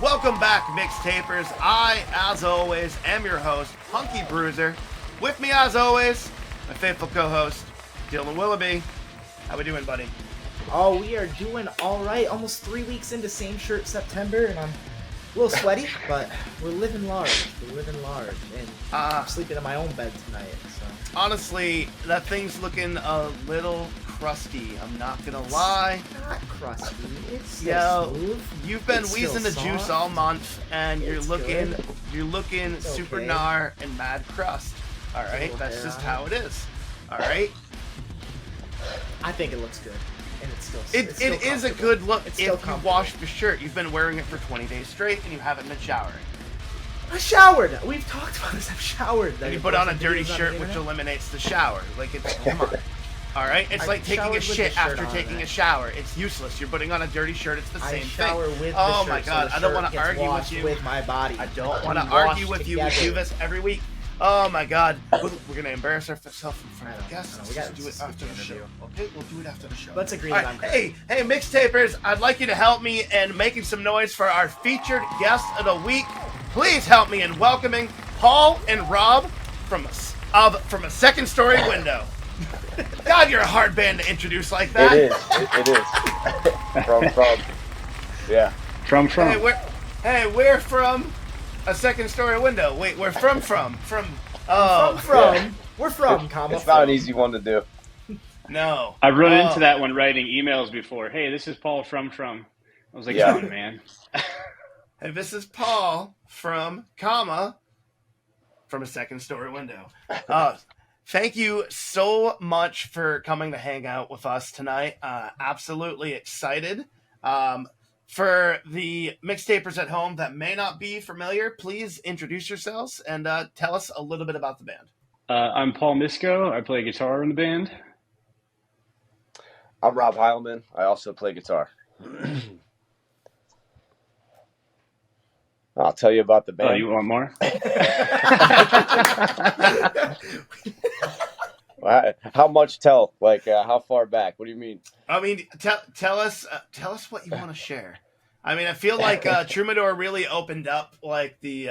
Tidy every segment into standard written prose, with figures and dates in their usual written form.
Welcome back, MixTapers. I, as always, am your host, Punky Bruiser. With me, as always, my faithful co-host, Dylan Willoughby. How we doing, buddy? Oh, we are doing all right. Almost 3 weeks into Same Shirt September, and I'm a little sweaty, but we're living large. And I'm sleeping in my own bed tonight. So. Honestly, that thing's looking a little crusty. I'm not gonna lie. It's not crusty. It's still smooth. You've been It's wheezing the still juice soft. all month, and you're It's looking good. super okay. gnar and mad crust. All right, that's just how it is. All right. I think it looks good, and it's still. It is a good look It's if still you comfortable. wash the shirt. You've been wearing it for 20 days straight, and you haven't been showering. I showered. We've talked about this. I've showered. And you put on a dirty shirt, which eliminates the shower. Like, it's, come on. All right? It's like taking a showered with shit the shirt after on, taking man. a shower. It's useless. You're putting on a dirty shirt. It's the I same shower thing. with Oh the my shirt, God. so I don't the want shirt to gets argue with washed you. with my body. I don't want We to argue wash with you. We together. do this every week. Oh my God. We're going to embarrass ourselves in front of the guests. We got to do it after the show. Okay? We'll do it after the show. Let's agree All that right. I'm correct. Hey, MixTapers, I'd like you to help me in making some noise for our featured guest of the week. Please help me in welcoming Paul and Rob from a second story window. God, you're a hard band to introduce like that. It is. From. Yeah. From. We're from a second story window. Wait, we're from. We're from, comma. It's not an easy one to do. No. I've run into that when writing emails before. Hey, this is Paul from. I was like, Yeah. come on, man. Hey, this is Paul from a second story window. Thank you so much for coming to hang out with us tonight. Absolutely excited. For the MixTapers at home that may not be familiar, please introduce yourselves and tell us a little bit about the band. I'm Paul Misko. I play guitar in the band. I'm Rob Hileman. I also play guitar. I'll tell you about the band. Oh, you want more? How much tell? Like, how far back? What do you mean? I mean, tell us what you want to share. I mean, I feel like Troubadour really opened up like the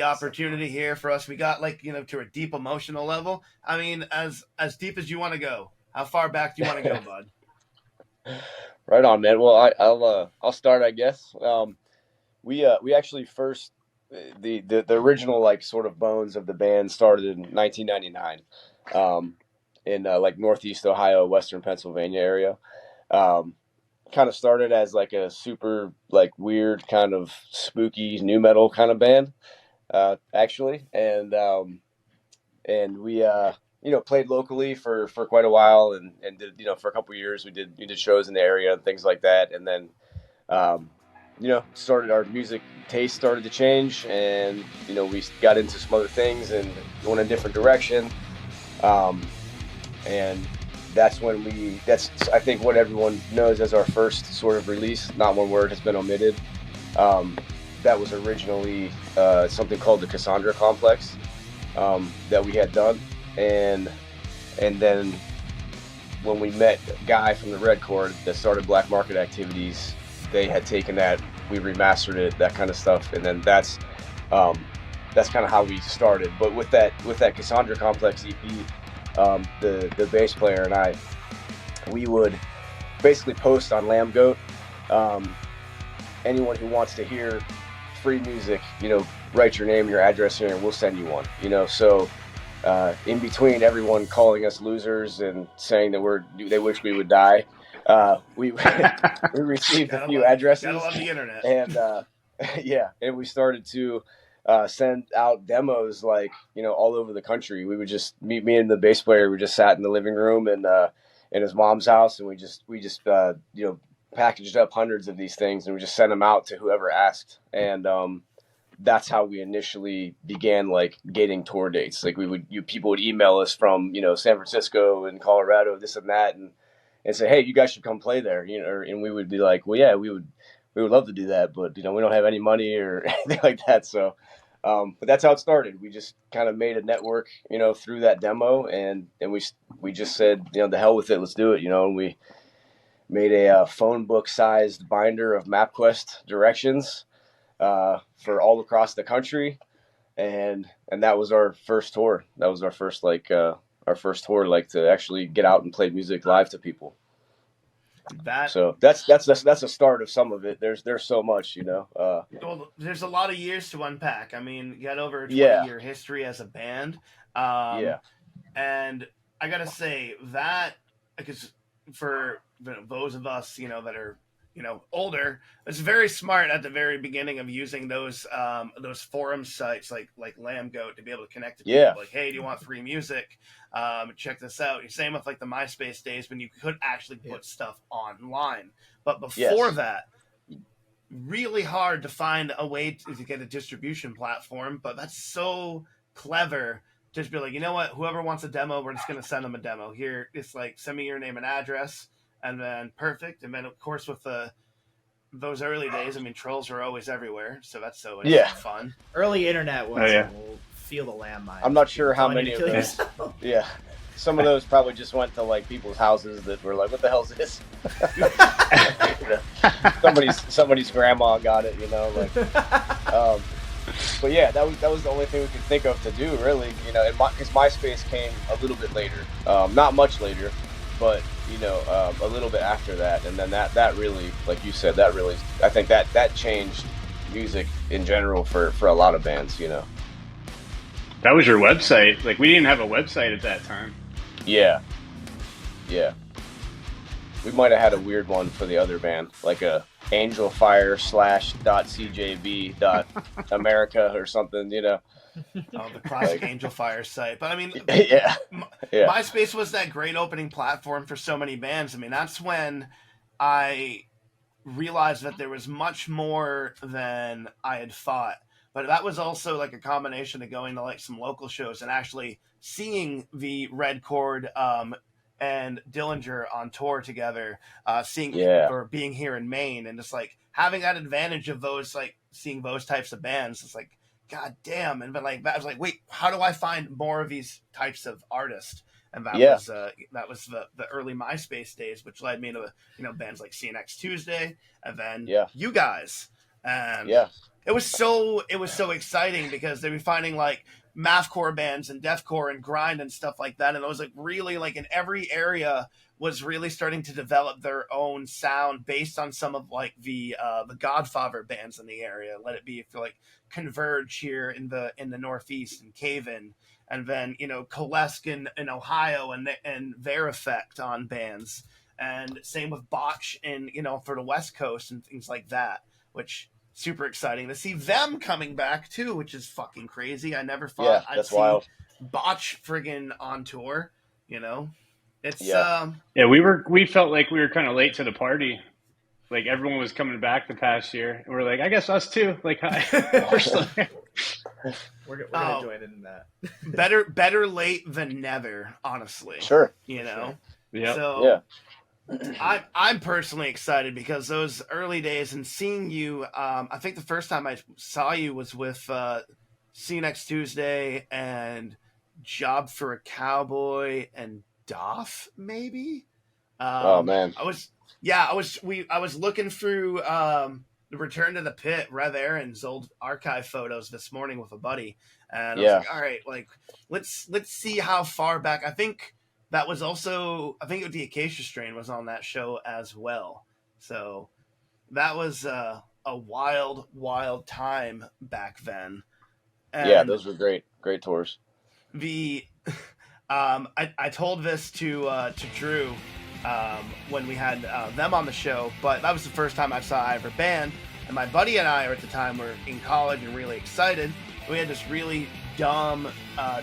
opportunity here for us. We got to a deep emotional level. I mean, as deep as you want to go. How far back do you want to go, bud? Right on, man. Well, I'll start, I guess. We actually first the original like sort of bones of the band started in 1999. In like Northeast Ohio, Western Pennsylvania area. Kind of started as like a super like weird kind of spooky nu metal kind of band, actually, and we played locally for quite a while and did for a couple of years we did shows in the area and things like that, and then started our music taste started to change, and we got into some other things and going a different direction. And that's when I think what everyone knows as our first sort of release, Not One Word Has Been Omitted. That was originally something called the Cassandra Complex that we had done. And then when we met a guy from the Red Chord that started Black Market Activities, they had taken that, we remastered it, that kind of stuff. And then that's kind of how we started. But with that Cassandra Complex EP, the bass player and I, we would basically post on Lamb Goat. Anyone who wants to hear free music, write your name, your address here, and we'll send you one. So in between everyone calling us losers and saying that they wish we would die, we received a few addresses. Gotta love the internet. And and we started to send out demos like all over the country. We would just me and the bass player. We just sat in the living room and in his mom's house, and we just packaged up hundreds of these things, and we just sent them out to whoever asked. And that's how we initially began like getting tour dates. Like people would email us from San Francisco and Colorado, this and that, and say, hey, you guys should come play there. And we would be like, well, yeah, we would love to do that, but we don't have any money or anything like that. So, but that's how it started. We just kind of made a network, through that demo, and we just said, the hell with it, let's do it, and we made a phone book sized binder of MapQuest directions, for all across the country, and that was our first tour. That was our first tour, like to actually get out and play music live to people. So that's a start of some of it. There's so much, you know. Well, there's a lot of years to unpack. I mean, you got over a 20-year history as a band. And I gotta say that, because for those of us, you know, that are, you know, older, it's very smart at the very beginning of using those forum sites like Lambgoat to be able to connect to people. Like, hey, do you want free music? Check this out. Same with like the MySpace days when you could actually put stuff online. But before that, really hard to find a way to get a distribution platform. But that's so clever. Just be like, you know what? Whoever wants a demo, we're just going to send them a demo. Here, it's like, send me your name and address, and then perfect. And then, of course, with those early days, I mean, trolls are always everywhere, so that's so fun. Early internet was we'll feel the landmine. I'm not sure how many of those. Yeah, some of those probably just went to like people's houses that were like, "What the hell is this?" somebody's grandma got it, you know, like. But yeah, that was the only thing we could think of to do, really, you know. Because MySpace came a little bit later, not much later, but you know, a little bit after that, and then that really, like you said, that really, I think that changed music in general for a lot of bands, you know. That was your website. Like, we didn't have a website at that time. Yeah. We might have had a weird one for the other band, like a angelfire/.cjb.america or something, you know. Oh, the classic Angel Fire site. But I mean, MySpace was that great opening platform for so many bands. I mean, that's when I realized that there was much more than I had thought. But that was also like a combination of going to like some local shows and actually seeing the Red Chord and Dillinger on tour together, or being here in Maine, and just like having that advantage of those, like seeing those types of bands. It's like, God damn. And but like that, I was like, wait, how do I find more of these types of artists? And that was the early MySpace days, which led me to, you know, bands like See You Next Tuesday, and then you guys. And it was so exciting because they were finding like mathcore bands and deathcore and grind and stuff like that, and it was like really like in every area was really starting to develop their own sound based on some of like the Godfather bands in the area. Let it be for like Converge here in the Northeast, and Cave-In, and then, you know, Colesk in Ohio, and their effect on bands, and same with Botch in, you know, for the West Coast and things like that, which super exciting to see them coming back too, which is fucking crazy. I never thought I'd see wild. Botch friggin' on tour, you know. It's we felt like we were kind of late to the party. Like, everyone was coming back the past year, and we're like, I guess us too. Like, we're gonna join in that. better late than never, honestly. Sure. You know. Yeah. So I'm personally excited because those early days and seeing you, I think the first time I saw you was with See You Next Tuesday and Job for a Cowboy and Doff, maybe. Oh man, I was looking through the Return to the Pit, Rev Aaron's old archive photos this morning with a buddy, and I was like, all right, like let's see how far back. I think the Acacia Strain was on that show as well. So that was a wild time back then. And those were great tours. I told this to Drew when we had them on the show, but that was the first time I saw Ivor Band, and my buddy and I at the time were in college and really excited. We had this really dumb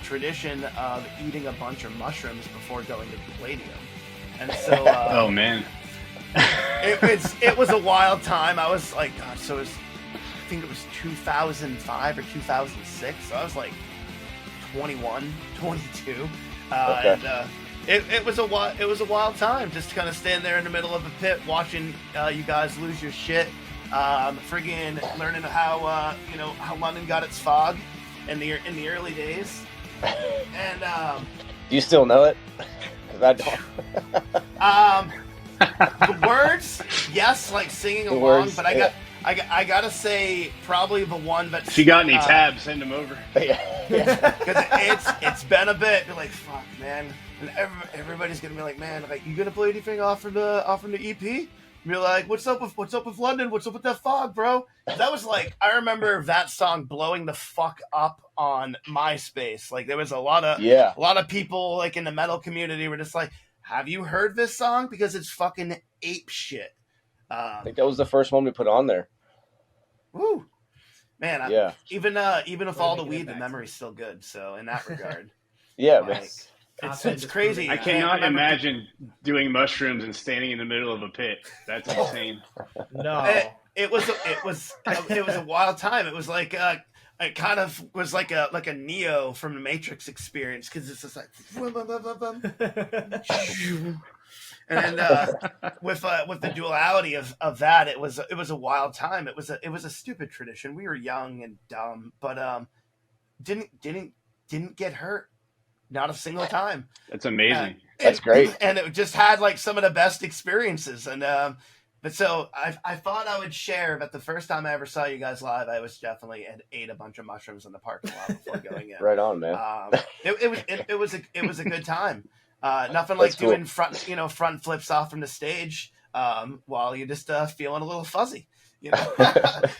tradition of eating a bunch of mushrooms before going to Palladium, and so oh man, it was a wild time. I was like, God, so I think it was 2005 or 2006, so I was like 21, 22. And it was a wild time, just to kind of stand there in the middle of a pit watching you guys lose your shit, friggin' learning how London got its fog in the early days. And do you still know it? Because I don't. The words, yes, like singing along, but I I gotta say, probably the one that's. If you got any tabs, send them over. Because it's been a bit. You're like, fuck, man. And everybody's gonna be like, man, like, you gonna play anything off from the EP? And you're like, what's up with London? What's up with that fog, bro? That was like, I remember that song blowing the fuck up on MySpace. Like, there was a lot of people like in the metal community were just like, have you heard this song? Because it's fucking ape shit. I think that was the first one we put on there. Woo, man! Even with all the weed, the memory's still good. So in that regard, man, it's crazy. I cannot imagine doing mushrooms and standing in the middle of a pit. That's insane. No, it was a wild time. It was like it kind of was like a Neo from the Matrix experience, because it's just like. And with the duality of that, it was a wild time. It was a stupid tradition. We were young and dumb, but didn't get hurt, not a single time. That's amazing. That's great. And it just had like some of the best experiences. And but so I thought I would share that the first time I ever saw you guys live, I was definitely had ate a bunch of mushrooms in the parking lot before going in. Right on, man. It was a good time. Nothing like doing front flips off from the stage while you're just feeling a little fuzzy. You know,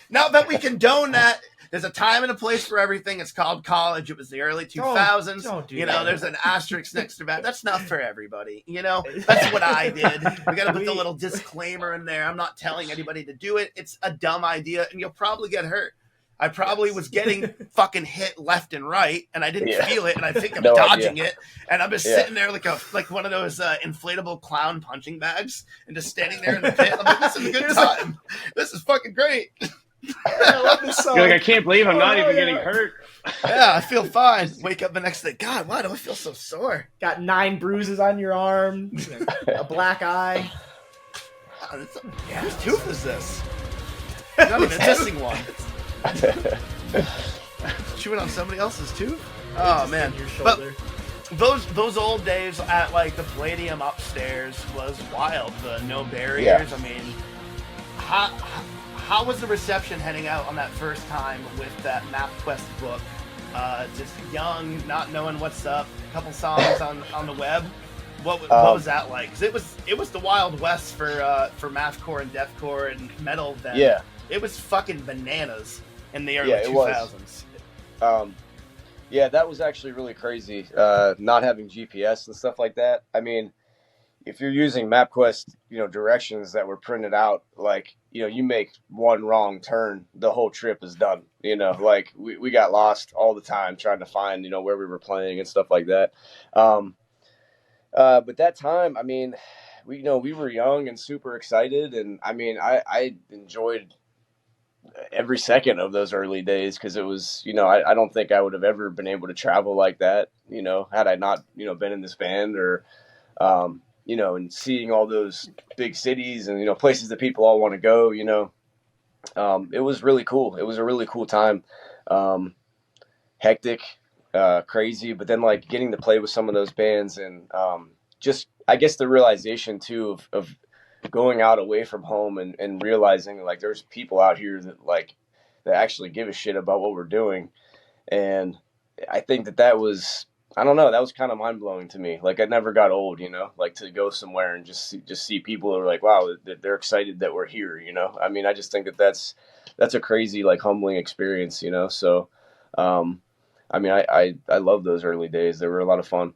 not that we condone that. There's a time and a place for everything. It's called college. It was the early 2000s. Don't do you know, that. There's an asterisk next to that. That's not for everybody. You know, that's what I did. We got to put the little disclaimer in there. I'm not telling anybody to do it. It's a dumb idea, and you'll probably get hurt. I probably was getting fucking hit left and right, and I didn't feel it, and I think I'm dodging it, and I'm just sitting there like one of those inflatable clown punching bags, and just standing there in the pit. I'm like, this is a good time. This is fucking great. I love this song. You're like, I can't believe I'm not even getting hurt. Yeah, I feel fine. Wake up the next day. God, why do I feel so sore? Got 9 bruises on your arm, a black eye. Whose tooth is this? Not even missing one. Chewing on somebody else's tooth? Oh man! But those old days at like the Palladium upstairs was wild. The no barriers. I mean, how was the reception heading out on that first time with that MapQuest book? Just young, not knowing what's up. A couple songs on the web. What was that like? 'Cause it was the Wild West for mathcore and deathcore and metal then. Yeah. It was fucking bananas in the early 2000s. That was actually really crazy. Not having GPS and stuff like that. I mean, if you're using MapQuest, directions that were printed out, like, you make one wrong turn, the whole trip is done. Like we got lost all the time trying to find, where we were playing and stuff like that. But that time, I mean, we were young and super excited. And I mean, I enjoyed every second of those early days, because it was, I don't think I would have ever been able to travel like that, had I not, been in this band, or, and seeing all those big cities and, places that people all want to go, it was really cool. It was a really cool time. Hectic, crazy, but then like getting to play with some of those bands, and just, I guess, the realization too of going out away from home and realizing like there's people out here that actually give a shit about what we're doing. And I think that was, I don't know, that was kind of mind blowing to me. Like, I never got old, like to go somewhere and just see people who are like, wow, they're excited that we're here. I mean, I just think that's a crazy, like, humbling experience, so I mean, I love those early days. They were a lot of fun.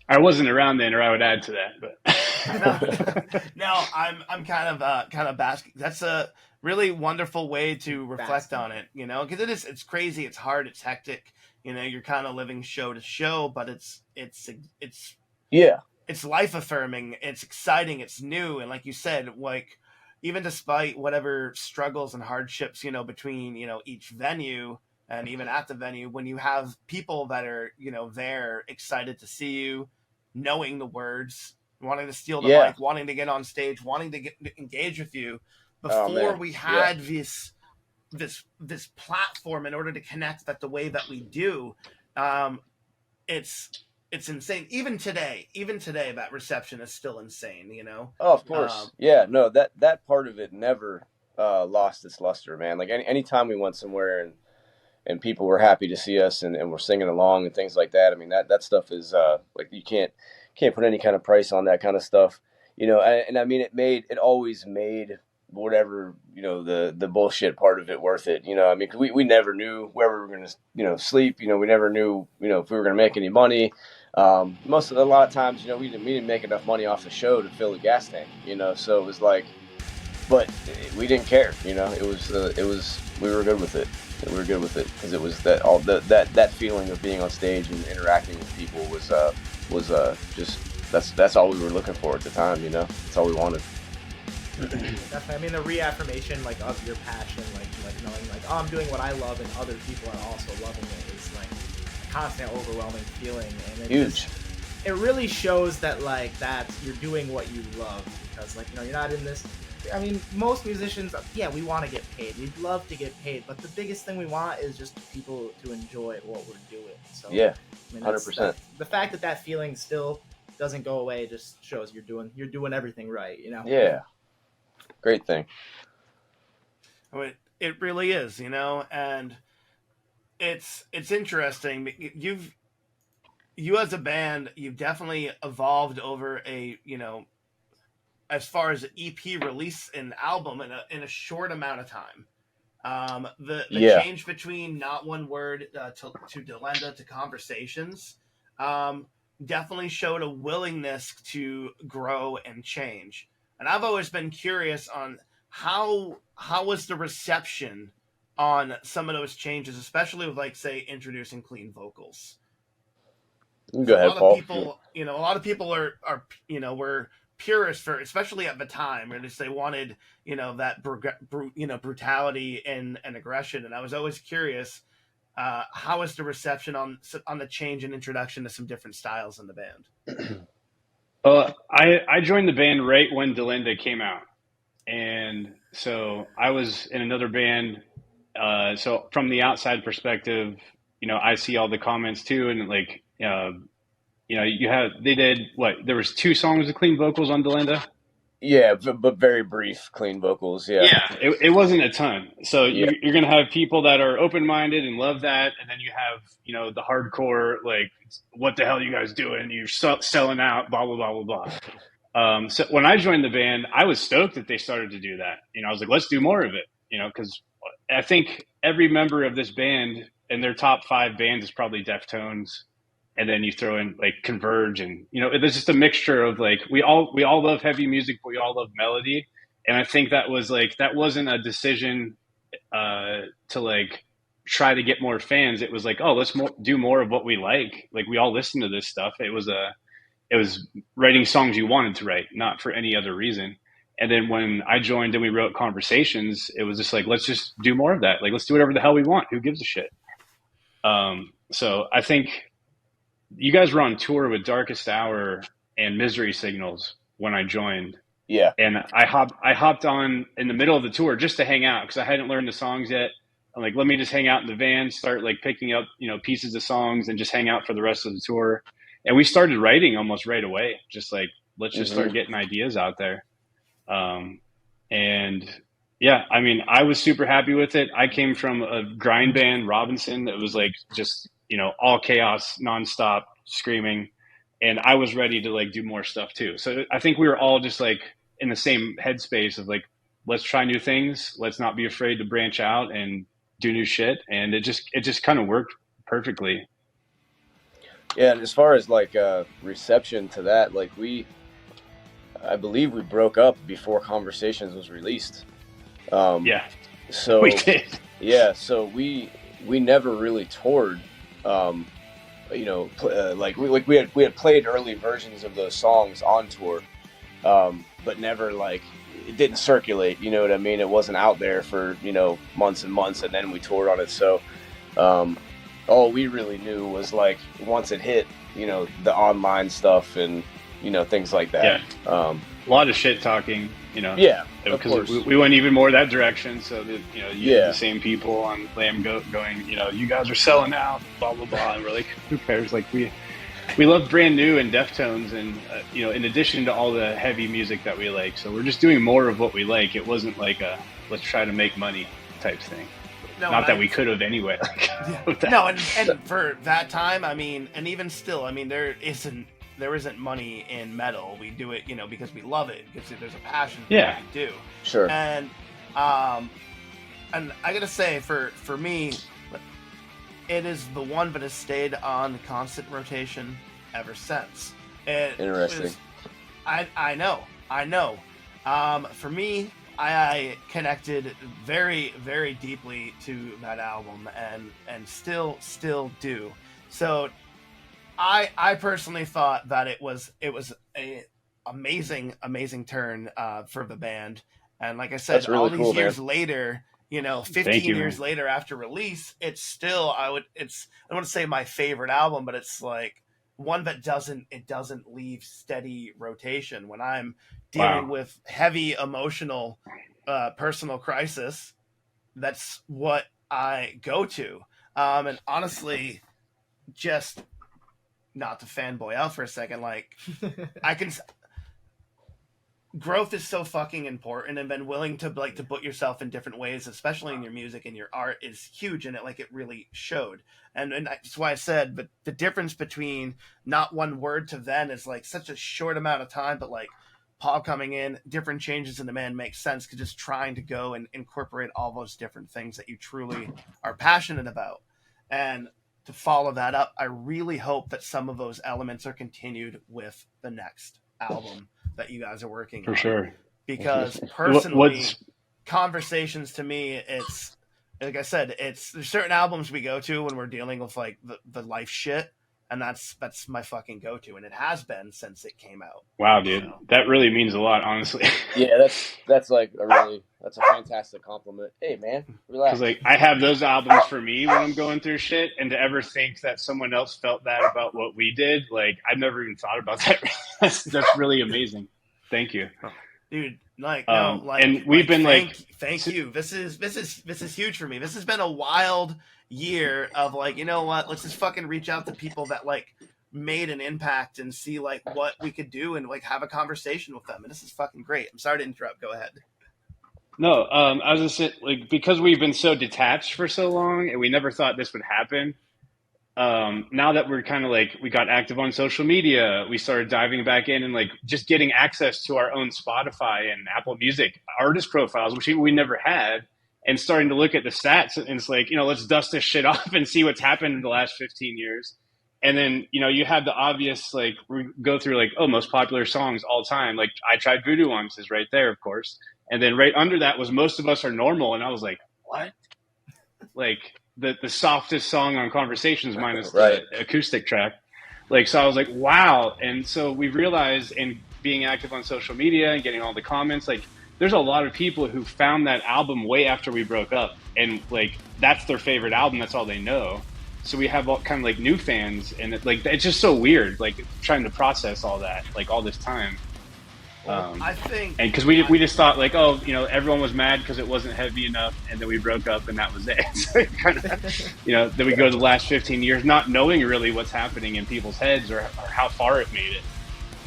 I wasn't around then, or I would add to that. But no, I'm kind of basking. That's a really wonderful way to reflect on it, because it's crazy, it's hard, it's hectic. You're kind of living show to show, but it's life affirming, it's exciting, it's new, and like you said, like, even despite whatever struggles and hardships, between each venue. And even at the venue, when you have people that are, there excited to see you, knowing the words, wanting to steal the mic, wanting to get on stage, wanting to engage with you, before we had this platform in order to connect that the way that we do, it's it's insane. Even today, that reception is still insane, you know? Oh, of course. Yeah, no, that part of it never lost its luster, man. Like anytime we went somewhere and people were happy to see us and were singing along and things like that. I mean, that stuff is like you can't put any kind of price on that kind of stuff, you know. And I mean, it always made whatever, you know, the bullshit part of it worth it, you know. I mean, 'cause we never knew where we were going to, you know, sleep, you know. We never knew, you know, if we were going to make any money. A lot of times, you know, we didn't make enough money off the show to fill the gas tank, you know. So it was like, but we didn't care, you know. It was we were good with it. We were good with it because it was that feeling of being on stage and interacting with people was just that's all we were looking for at the time, you know. That's all we wanted. Definitely. I mean, the reaffirmation like of your passion, like knowing like, oh, I'm doing what I love and other people are also loving it is like a constant, overwhelming feeling, and it Huge. It really shows that like that you're doing what you love, because like, you know, you're not in this. I mean, most musicians, yeah, we want to get paid. We'd love to get paid, but the biggest thing we want is just people to enjoy what we're doing. So yeah, I mean, 100%. The fact that feeling still doesn't go away just shows you're doing everything right, you know. Yeah. Great thing. It really is, you know, and it's interesting. You as a band, you've definitely evolved over a, you know, as far as EP release an album in a short amount of time. The change between Not One Word to Delenda to Conversations definitely showed a willingness to grow and change. And I've always been curious on how was the reception on some of those changes, especially with, like, say, introducing clean vocals. Go ahead, Paul. A lot of people are you know, were purists for, especially at the time, or just they wanted, you know, that brutality and aggression. And I was always curious, how was the reception on the change and introduction to some different styles in the band? I joined the band right when Delenda came out, and so I was in another band. So from the outside perspective, you know, I see all the comments too, and like, you know, they did what? There was 2 songs with clean vocals on Delenda. Yeah, but very brief clean vocals. Yeah. Yeah, it wasn't a ton. So Yeah. you're going to have people that are open-minded and love that, and then you have, you know, the hardcore, like, what the hell are you guys doing? You're selling out, blah, blah, blah, blah, blah. So when I joined the band, I was stoked that they started to do that. You know, I was like, let's do more of it, you know, because I think every member of this band and their top 5 bands is probably Deftones. And then you throw in like Converge, and, you know, there's just a mixture of like, we all love heavy music, but we all love melody. And I think that wasn't a decision to like try to get more fans. It was like, oh, let's do more of what we like. Like, we all listen to this stuff. It was writing songs you wanted to write, not for any other reason. And then when I joined and we wrote Conversations, it was just like, let's just do more of that. Like, let's do whatever the hell we want. Who gives a shit? So I think you guys were on tour with Darkest Hour and Misery Signals when I joined. Yeah. And I hopped on in the middle of the tour just to hang out because I hadn't learned the songs yet. I'm like, let me just hang out in the van, start like picking up, you know, pieces of songs and just hang out for the rest of the tour. And we started writing almost right away. Just like, let's just start getting ideas out there. And yeah, I mean, I was super happy with it. I came from a grind band, Robinson, that was like just, you know, all chaos, nonstop screaming. And I was ready to like do more stuff too. So I think we were all just like in the same headspace of like, let's try new things. Let's not be afraid to branch out and do new shit. And it just kind of worked perfectly. Yeah. And as far as like reception to that, like I believe we broke up before Conversations was released. Yeah. So we did. Yeah. So we never really toured. You know, we had played early versions of those songs on tour, but never like it didn't circulate. You know what I mean? It wasn't out there for, you know, months and months, and then we toured on it. So all we really knew was like once it hit, you know, the online stuff and, you know, things like that. Yeah. A lot of shit talking, you know. Yeah, of course. We went even more that direction. So that, you know, you had the same people on Lamb Goat going, you know, you guys are selling out, blah blah blah, and we're like, who cares? Like we we love Brand New and Deftones, and in addition to all the heavy music that we like, so we're just doing more of what we like. It wasn't like a let's try to make money type thing. No, not that we could have anyway. No, and for that time, I mean, and even still, I mean, there isn't money in metal. We do it, because we love it. Because there's a passion for what we do. Sure. And I gotta say, for me, it is the one that has stayed on constant rotation ever since. Interesting. I know. For me, I connected very, very deeply to that album, and still do. So, I personally thought that it was a amazing turn for the band, and like I said, really all these cool, years man. later, 15 years later after release, it's still I don't want to say my favorite album, but it's like one that doesn't leave steady rotation when I'm dealing with heavy emotional personal crisis. That's what I go to, and honestly, just not to fanboy out for a second, like growth is so fucking important, and been willing to put yourself in different ways, especially in your music and your art, is huge, and it really showed. And that's why I said, but the difference between Not One Word to then is like such a short amount of time, but like Paul coming in, different changes in the band makes sense, because just trying to go and incorporate all those different things that you truly are passionate about. And to follow that up, I really hope that some of those elements are continued with the next album that you guys are working on. For sure. Because personally, Conversations to me, it's like I said, there's certain albums we go to when we're dealing with like the life shit, and that's my fucking go-to, and it has been since it came out. Wow, dude, that really means a lot, honestly. Yeah, that's a fantastic compliment. Hey, man, relax. Because I have those albums for me when I'm going through shit, and to ever think that someone else felt that about what we did, I've never even thought about that. That's really amazing. Thank you, dude. And we've been thank you. This is huge for me. This has been a wild year of let's just fucking reach out to people that made an impact and see what we could do and have a conversation with them. And this is fucking great. I'm sorry to interrupt. Go ahead. No, I was just saying, because we've been so detached for so long and we never thought this would happen. Now that we're kind of we got active on social media, we started diving back in and just getting access to our own Spotify and Apple Music artist profiles, which we never had, and starting to look at the stats. And it's let's dust this shit off and see what's happened in the last 15 years. And then, you have the obvious, we go through most popular songs all time. I Tried Voodoo Once is right there, of course. And then right under that was Most of Us Are Normal. And I was like, what? The softest song on Conversations minus the acoustic track. So I was like, wow. And so we realized, in being active on social media and getting all the comments, there's a lot of people who found that album way after we broke up. And that's their favorite album. That's all they know. So we have all kind of new fans, and it's just so weird, trying to process all that, all this time. I think, and because we just thought everyone was mad because it wasn't heavy enough, and then we broke up, and that was it. So kind of, then we go to the last 15 years, not knowing really what's happening in people's heads or how far it made it.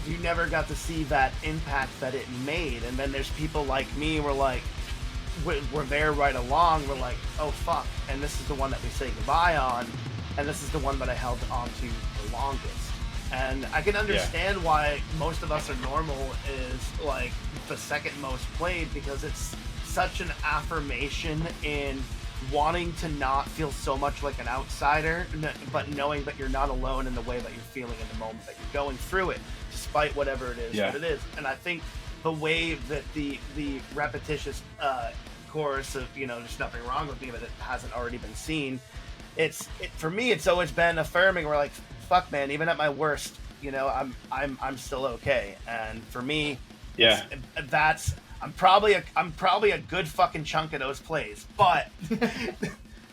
You never got to see that impact that it made, and then there's people like me, we're there right along. We're like, oh fuck, and this is the one that we say goodbye on, and this is the one that I held on to the longest. And I can understand why Most of Us Are Normal is the second most played, because it's such an affirmation in wanting to not feel so much like an outsider, but knowing that you're not alone in the way that you're feeling in the moment that you're going through it, despite whatever it is that it is. And I think the way that the repetitious chorus of there's nothing wrong with me, but it hasn't already been seen. For me, it's always been affirming. We're fuck, man, even at my worst, I'm still okay. And for me, I'm probably a good fucking chunk of those plays, but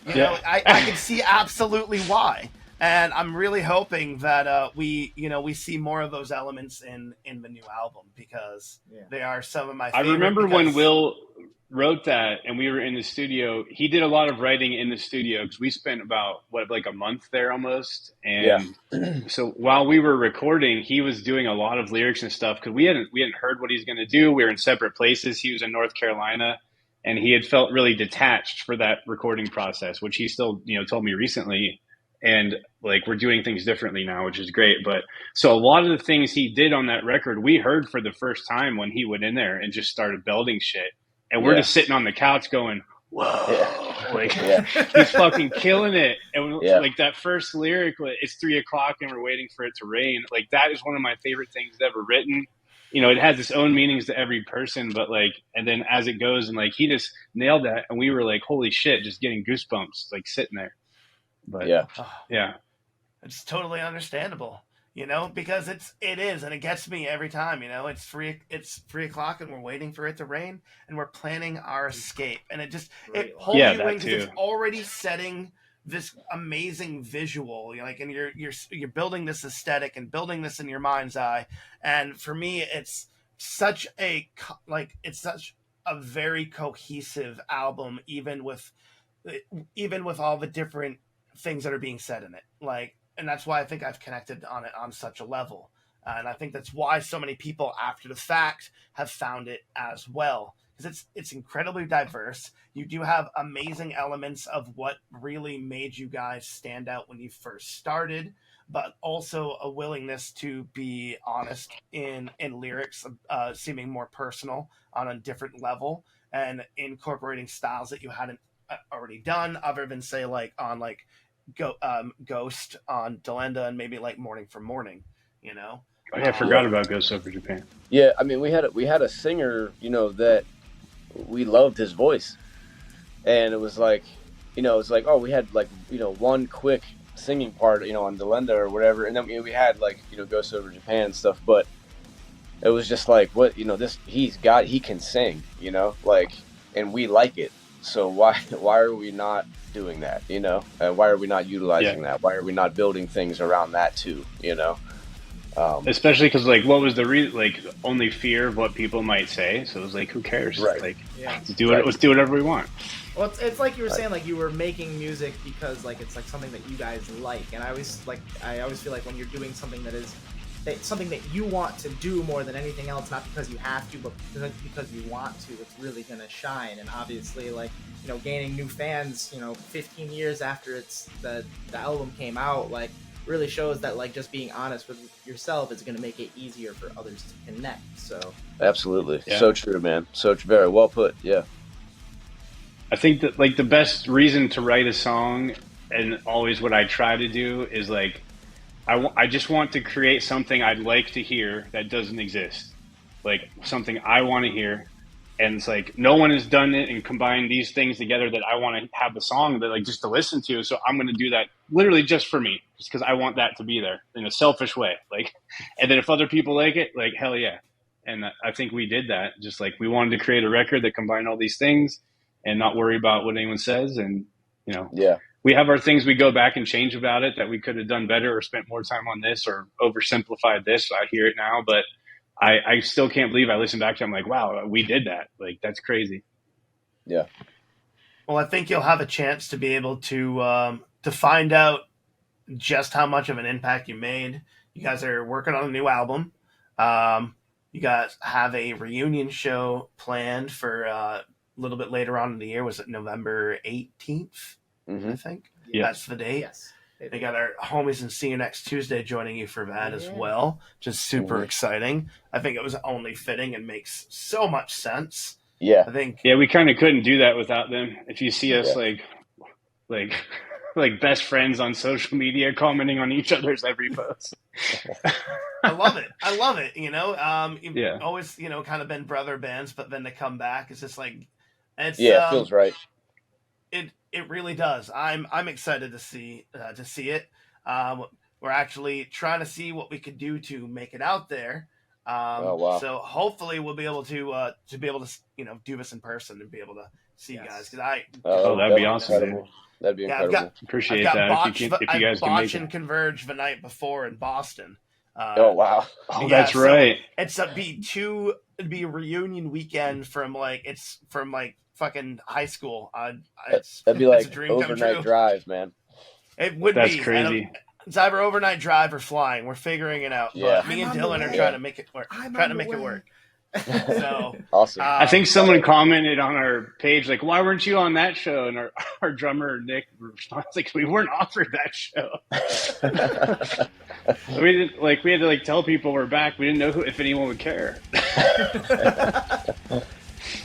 I can see absolutely why. And I'm really hoping that we see more of those elements in the new album, because they are some of my favorites. I remember when Will wrote that and we were in the studio, he did a lot of writing in the studio because we spent about like a month there almost. And so while we were recording, he was doing a lot of lyrics and stuff because we hadn't heard what he's going to do. We were in separate places. He was in North Carolina, and he had felt really detached for that recording process, which he still, told me recently. And like, we're doing things differently now, which is great. But so a lot of the things he did on that record, we heard for the first time when he went in there and just started building shit. And we're just sitting on the couch going, whoa, like he's fucking killing it. And like that first lyric, it's 3:00 and we're waiting for it to rain. Like that is one of my favorite things ever written. It has its own meanings to every person, but like, and then as it goes, and like, he just nailed that. And we were like, holy shit, just getting goosebumps, like sitting there. But yeah, it's totally understandable, because it is, and it gets me every time. It's 3:00 and we're waiting for it to rain, and we're planning our escape, and it pulls you in because it's already setting this amazing visual, and you're building this aesthetic and building this in your mind's eye. And for me, it's such a very cohesive album, even with all the different things that are being said in it, and that's why I think I've connected on it on such a level. And I think that's why so many people after the fact have found it as well, because it's incredibly diverse. You do have amazing elements of what really made you guys stand out when you first started, but also a willingness to be honest in lyrics, seeming more personal on a different level, and incorporating styles that you hadn't already done, other than say on Ghost on Delenda, and maybe like Morning for Morning, Oh yeah, I forgot about Ghost Over Japan. Yeah, I mean, we had a singer, that we loved his voice, and it was like, oh, we had like, one quick singing part, on Delenda or whatever, and then we had like, Ghost Over Japan and stuff, but it was just like, what, he can sing, and we like it. So why are we not doing that? Why are we not utilizing that? Why are we not building things around that too? Especially because like, what was the only fear of what people might say. So it was like, who cares? Right. Like, let's do whatever we want. Well, it's like you were saying, like you were making music because like it's like something that you guys like, and I always feel like when you're doing something that is something that you want to do more than anything else, not because you have to, but because you want to, it's really gonna shine. And obviously, like, gaining new fans, 15 years after the album came out, like, really shows that like just being honest with yourself is gonna make it easier for others to connect. So absolutely, so true, man. So very well put. Yeah, I think that like the best reason to write a song, and always what I try to do, is like, I just want to create something I'd like to hear that doesn't exist, like something I want to hear. And it's like, no one has done it and combined these things together that I want to have the song that like just to listen to. So I'm going to do that literally just for me, just because I want that to be there in a selfish way. Like, and then if other people like it, like, hell yeah. And I think we did that. Just like, we wanted to create a record that combined all these things and not worry about what anyone says. And, we have our things we go back and change about it that we could have done better or spent more time on this or oversimplified this. So I hear it now, but I still can't believe I listen back to it. I'm like, wow, we did that. Like, that's crazy. Yeah. Well, I think you'll have a chance to be able to find out just how much of an impact you made. You guys are working on a new album. You guys have a reunion show planned for a little bit later on in the year. Was it November 18th? Mm-hmm. I think. Yeah. That's the date. Yes. They got our homies in See You Next Tuesday joining you for that as well. Just super exciting. I think it was only fitting and makes so much sense. Yeah. I think. Yeah, we kind of couldn't do that without them. If you see us like best friends on social media commenting on each other's every post. I love it. Always, kind of been brother bands, but then to come back, it's just like, it feels right. It really does. I'm excited to see it. We're actually trying to see what we could do to make it out there. So hopefully we'll be able to do this in person and be able to see you guys. Because that'd be awesome. That'd be incredible. Appreciate that. If you guys can make it. and Converge the night before in Boston. Wow. That's right. It'd be a reunion weekend from fucking high school. That'd be it's like a dream come overnight true. drive, man. It would That's be crazy. It's either overnight drive or flying. We're figuring it out. Yeah. But me and I'm on the Dylan are way. trying to make it work. I'm Trying on to the make it way. work. So Awesome. I think someone commented on our page, like, why weren't you on that show? And our drummer, Nick, responds, like, we weren't offered that show. We had to tell people we're back. We didn't know if anyone would care.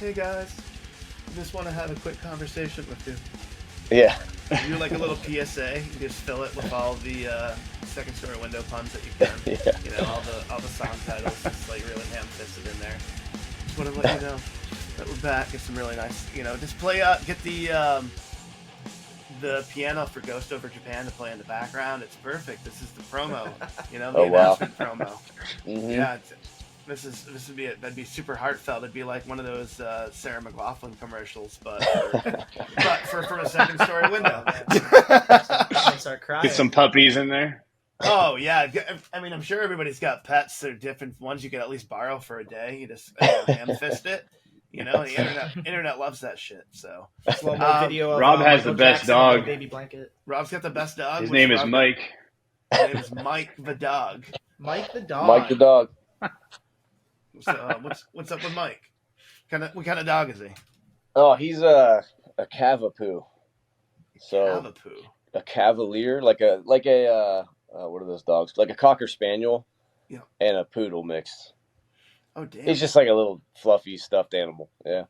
hey guys, I just want to have a quick conversation with you. Yeah. You do like a little PSA. You just fill it with all the second story window puns that you can. Yeah. You know, all the song titles. It's like really ham-fisted in there. Just want to let you know that we're back. Get some really nice. You know, just play. Get the piano for Ghost Over Japan to play in the background. It's perfect. This is the promo. You know, the announcement promo. Mm-hmm. Yeah. That'd be super heartfelt. It'd be like one of those Sarah McLachlan commercials, but from a second story window. I start crying. Get some puppies in there. Oh yeah, I mean I'm sure everybody's got pets. They're different ones you could at least borrow for a day. You just ham fist it. You know, the internet loves that shit. So slow-mo video of Rob has Michael the best Jackson on dog. a baby blanket. Rob's got the best dog. His name is Rob? Mike. His name is Mike the dog. Mike the dog. Mike the dog. So, what's up with Mike? What kind of dog is he? Oh, he's a Cavapoo. So Cavapoo. a Cavalier, like a what are those dogs? Like a Cocker Spaniel, yeah, and a Poodle mixed. Oh damn! He's just like a little fluffy stuffed animal. Yeah,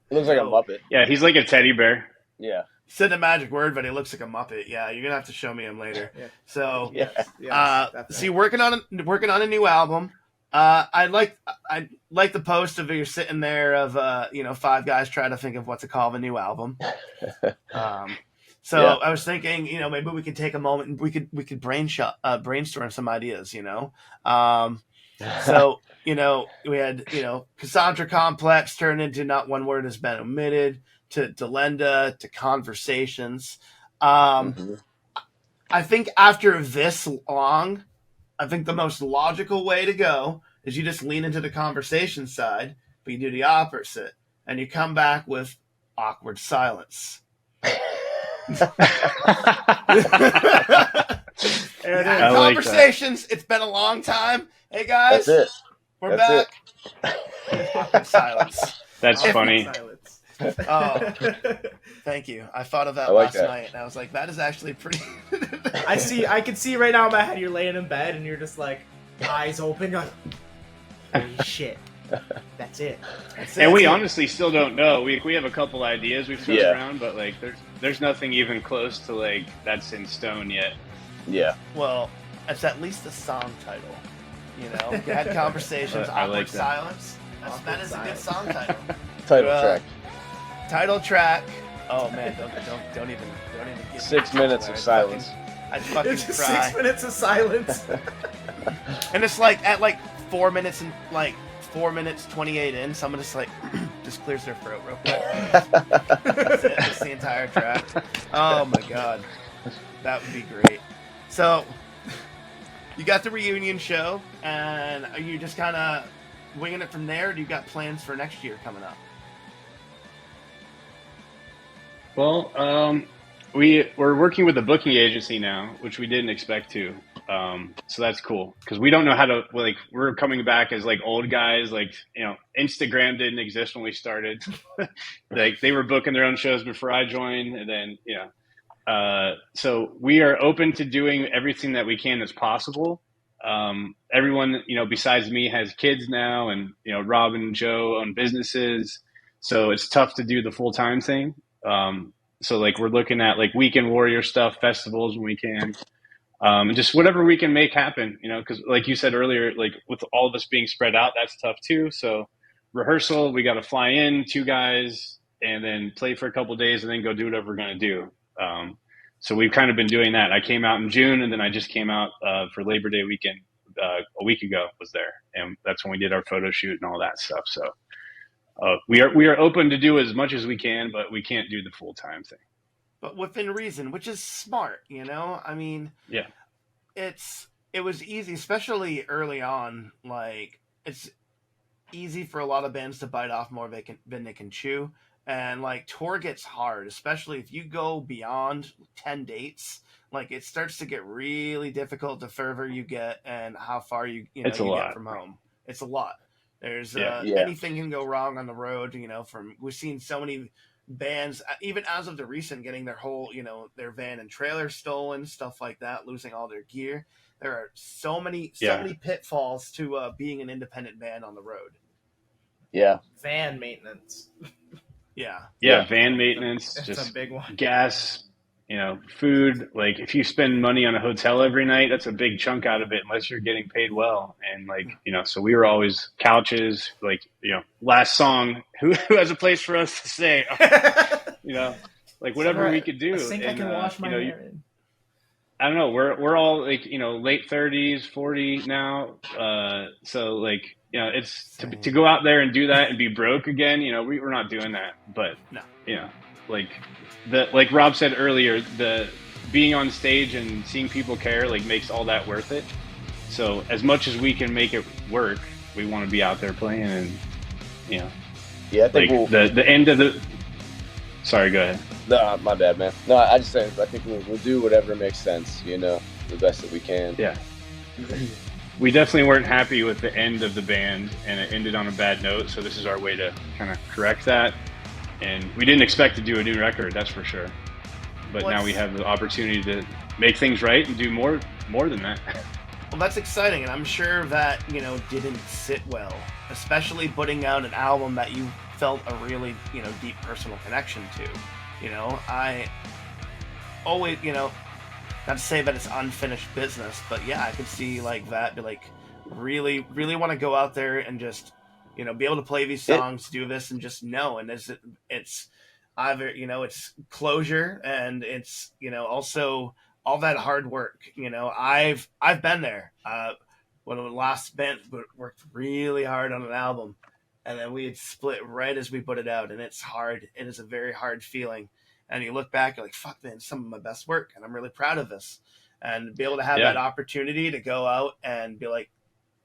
he looks like a Muppet. Yeah, he's like a teddy bear. Yeah, said the magic word, but he looks like a Muppet. Yeah, you're gonna have to show me him later. Yeah. So, yes, working on a new album. I like the post of you're sitting there of 5 guys trying to think of what to call the new album. So I was thinking, maybe we could take a moment and we could brainstorm some ideas. So we had Cassandra Complex turned into Not One Word Has Been Omitted to Delenda to Conversations. Mm-hmm. I think after this long, I think the most logical way to go is you just lean into the conversation side, but you do the opposite, and you come back with awkward silence. Conversations. It's been a long time. Hey guys, that's it. We're back. Awkward silence. That's funny. Oh, thank you. I thought of that like last night, and I was like, that is actually pretty. I can see right now in my head you're laying in bed and you're just like eyes open. You're like, holy shit. That's it. And we honestly still don't know. We have a couple ideas we've thrown around, but there's nothing even close to that's in stone yet. Yeah. Well, it's at least a song title. You had Conversations, I Awkward like that. Silence. That is a good song title. Title track. Oh man, don't even give 6 minutes of silence. I'd fucking It's cry. 6 minutes of silence. And it's at 4 minutes and 4 minutes 28 in, someone just clears their throat real quick. That's it. That's the entire track. Oh my god, that would be great. So you got the reunion show, and are you just kind of winging it from there? Or do you got plans for next year coming up? Well, we're working with a booking agency now, which we didn't expect to. So that's cool because we don't know how to we're coming back as old guys. Instagram didn't exist when we started. They were booking their own shows before I joined, and then so we are open to doing everything that we can as possible. Everyone besides me has kids now, and Rob and Joe own businesses, so it's tough to do the full-time thing. So we're looking at weekend warrior stuff, festivals when we can, and just whatever we can make happen, because like you said earlier, with all of us being spread out, that's tough too. So rehearsal, we got to fly in 2 guys and then play for a couple of days and then go do whatever we're going to do. So we've kind of been doing that. I came out in June, and then I just came out for Labor Day weekend a week ago, was there. And that's when we did our photo shoot and all that stuff. So we are open to do as much as we can, but we can't do the full-time thing. But within reason, which is smart, I mean, yeah, it was easy, especially early on. It's easy for a lot of bands to bite off more than they can chew. And like tour gets hard, especially if you go beyond 10 dates. Like it starts to get really difficult the further you get and how far you It's a you get lot. from home. It's a lot. There's Yeah. anything can go wrong on the road. From we've seen so many bands, even as of the recent, getting their whole their van and trailer stolen, stuff like that, losing all their gear. There are so many pitfalls to being an independent band on the road. Yeah. Van maintenance. Yeah, van maintenance, That's just a big one. gas, food. Like if you spend money on a hotel every night, that's a big chunk out of it, unless you're getting paid well. And so we were always couches, like, last song, who has a place for us to stay? Like whatever we could do. I think I can wash my hair in. I don't know. We're all like, late 30s, 40 now. So like, it's to go out there and do that and be broke again. We're not doing that. But no. Like Rob said earlier, the being on stage and seeing people care like makes all that worth it. So as much as we can make it work, we want to be out there playing and Yeah, I think like the end of the. Sorry, go ahead. No, my bad, man. No, I think we'll do whatever makes sense, the best that we can. Yeah. We definitely weren't happy with the end of the band, and it ended on a bad note, so this is our way to kind of correct that. And we didn't expect to do a new record, that's for sure. But now we have the opportunity to make things right and do more than that. Well, that's exciting, and I'm sure that, didn't sit well, especially putting out an album that you felt a really, deep personal connection to. I always, not to say that it's unfinished business, but yeah, I could see like that, be like, really, really want to go out there and just, be able to play these songs, do this, and just know. And it's either, it's closure, and it's, also all that hard work. I've been there. When the last band worked really hard on an album, and then we had split right as we put it out, and it's hard. It is a very hard feeling. And you look back, you're like, fuck, man, some of my best work, and I'm really proud of this. And be able to have that opportunity to go out and be like,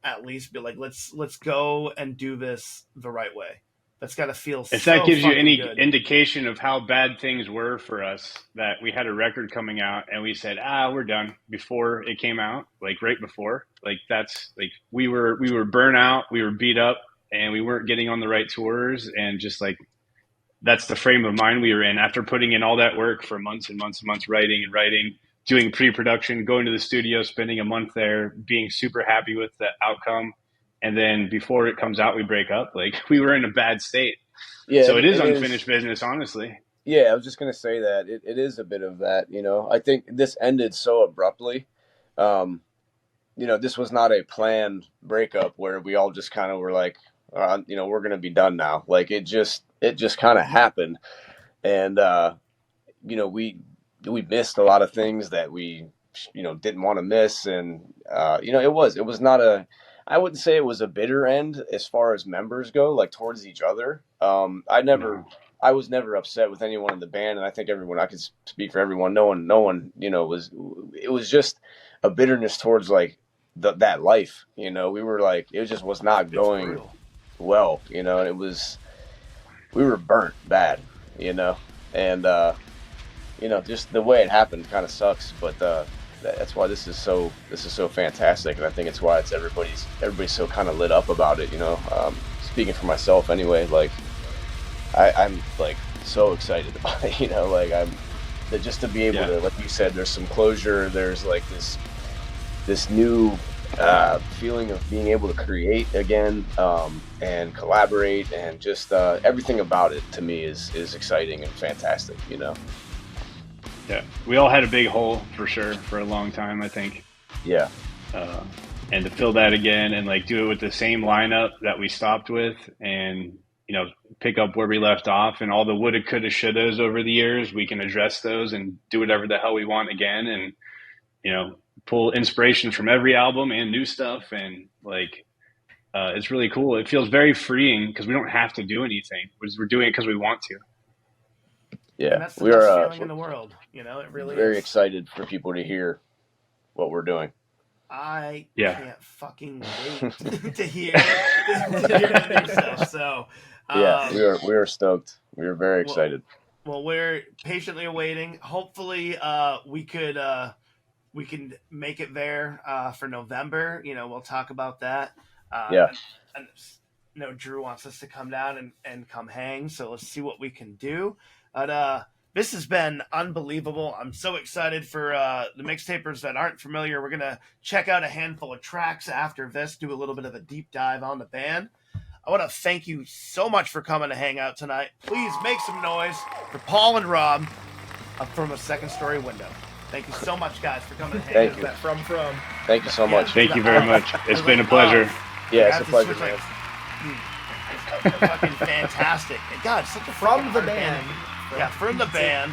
at least be like, let's go and do this the right way. That's got to feel if that gives you any good. indication of how bad things were for us, that we had a record coming out and we said, we're done before it came out, like right before. Like that's like we were burnt out, we were beat up, and we weren't getting on the right tours, and just like that's the frame of mind we were in after putting in all that work for months and months and months, writing, doing pre-production, going to the studio, spending a month there, being super happy with the outcome. And then before it comes out, we break up. Like we were in a bad state. Yeah. So it is unfinished business, honestly. Yeah. I was just going to say that it is a bit of that, I think this ended so abruptly. This was not a planned breakup where we all just kind of were like, we're going to be done now. Like it just kind of happened. And, we missed a lot of things that we, didn't want to miss. And, it was not I wouldn't say it was a bitter end as far as members go, like towards each other. I was never upset with anyone in the band. And I think I could speak for everyone. No one, it was just a bitterness towards like that life, we were like, it just was not going well, and we were burnt bad, and, just the way it happened kind of sucks, but, that's why this is so fantastic. And I think it's why everybody's so kind of lit up about it, speaking for myself anyway, like I'm like so excited about it, like just to be able to, like you said, there's some closure, there's like this new feeling of being able to create again, and collaborate, and just everything about it to me is exciting and fantastic, Yeah, we all had a big hole for sure for a long time, I think. Yeah. And to fill that again and like do it with the same lineup that we stopped with, and pick up where we left off, and all the woulda, coulda, shouldas over the years, we can address those and do whatever the hell we want again, and pull inspiration from every album and new stuff, and like it's really cool. It feels very freeing because we don't have to do anything. We're doing it because we want to. Yeah, and that's the best feeling in the world. It really very is. Excited for people to hear what we're doing. I can't fucking wait to hear the new stuff. So Yeah, we were stoked. We were very excited. Well, we're patiently awaiting. Hopefully, we can make it there for November. We'll talk about that. Yeah. And Drew wants us to come down and come hang. So let's see what we can do. But this has been unbelievable. I'm so excited for the mixtapers that aren't familiar. We're gonna check out a handful of tracks after this. Do a little bit of a deep dive on the band. I want to thank you so much for coming to hang out tonight. Please make some noise for Paul and Rob from a second story window. Thank you so much, guys, for coming to hang out. Thank you. From. Thank you so much. Thank you very much. It's been a pleasure. Yeah, it's a pleasure, man. It's fucking fantastic. And God, such a From the band. Yeah, from the band.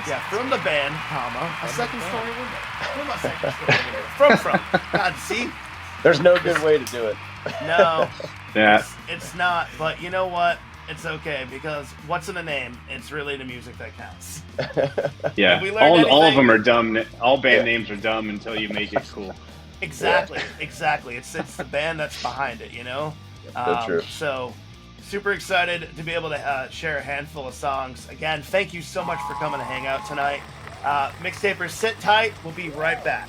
Yeah, from the band, comma, a second story window. From a second story window. From. God, see? There's no good way to do it. No. Yeah. It's not, but you know what? It's okay, because what's in a name? It's really the music that counts. Yeah. All of them are dumb. All band names are dumb until you make it cool. Exactly. It's the band that's behind it, That's true. So, super excited to be able to share a handful of songs. Again, thank you so much for coming to hang out tonight. Mixtapers, sit tight. We'll be right back.